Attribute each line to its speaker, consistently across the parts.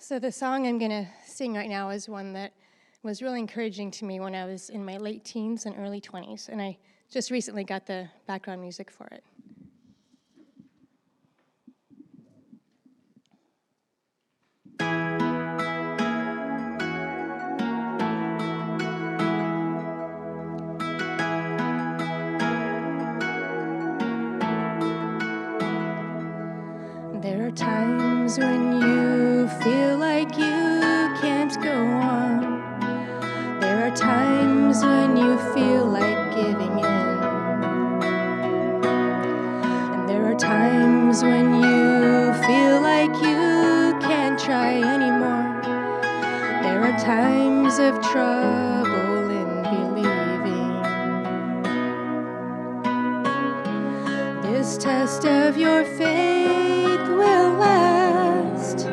Speaker 1: So the song I'm going to sing right now is one that was really encouraging to me when I was in my late teens and early 20s, and I just recently got the background music for it. There are times when you feel like you can't go on. There are times when you feel like giving in. And there are times when you feel like you can't try anymore. There are times of trouble in believing. This test of your faith will last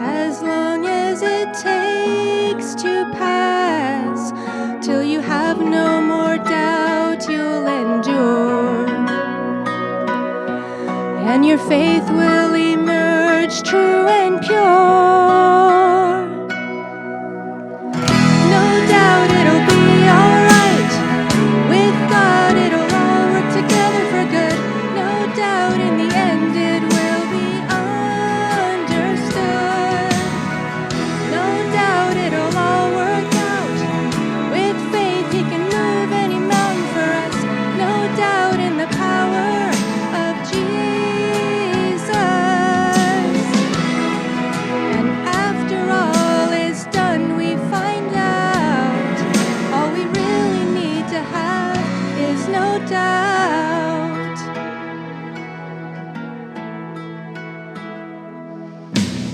Speaker 1: as long as it takes to pass, till you have no more doubt you'll endure, and your faith will emerge true and pure. No doubt it'll be alright. With God it'll all work together for good. No doubt in the end it will be understood. No doubt it'll all work out. With faith He can move any mountain for us. No doubt in the power of Jesus. And after all is done, we find out all we really need to have is no doubt.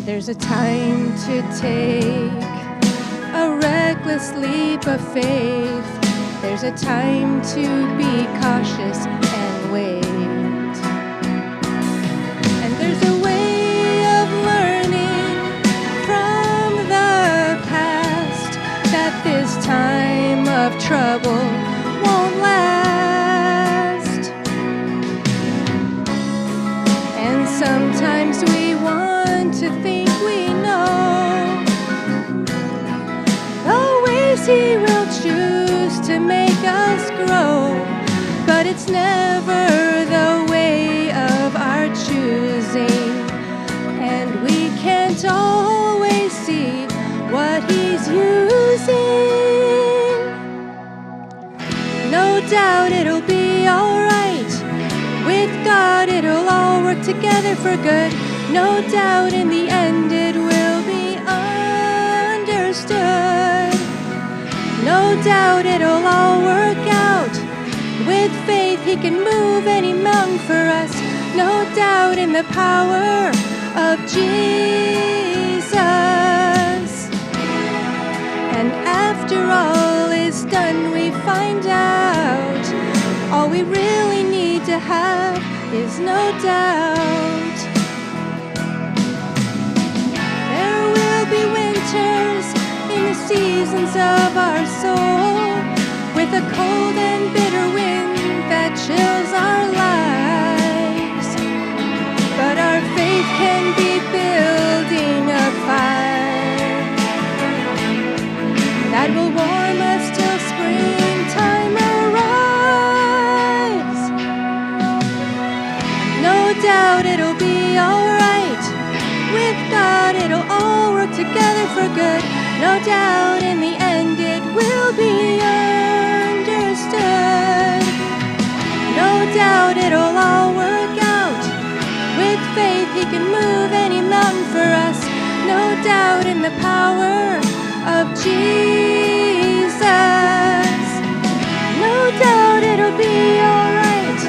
Speaker 1: There's a time to take a reckless leap of faith. There's a time to be cautious and wait. And there's a way of learning from the past that this time of trouble won't last. And sometimes we want to think we know the ways He will choose to make us grow, but it's never the way of our choosing, and we can't always see what He's using. No doubt it'll be alright. With God it'll all work together for good. No doubt in the end it will be understood. No doubt it'll all work out. With faith He can move any mountain for us. No doubt in the power of Jesus. And after all is done, we find out all we really need to have is no doubt. There will be winters in the seasons of our soul, with a cold and bitter wind that chills our lives. But our faith can be building a fire that will warm us till springtime arrives. No doubt it'll be alright. With God it'll all work together for good. No doubt in the end it will be understood. No doubt it'll all work out. With faith He can move any mountain for us. No doubt in the power of Jesus. No doubt it'll be alright.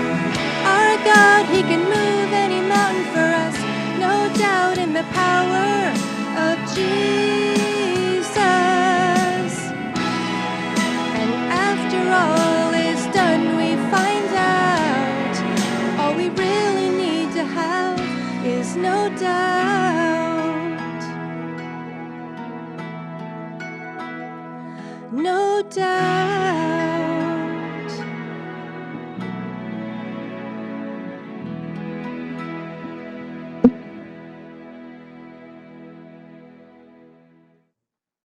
Speaker 1: Our God, He can move any mountain for us. No doubt in the power of Jesus. And after all is done, we find out all we really need to have is no doubt. No doubt.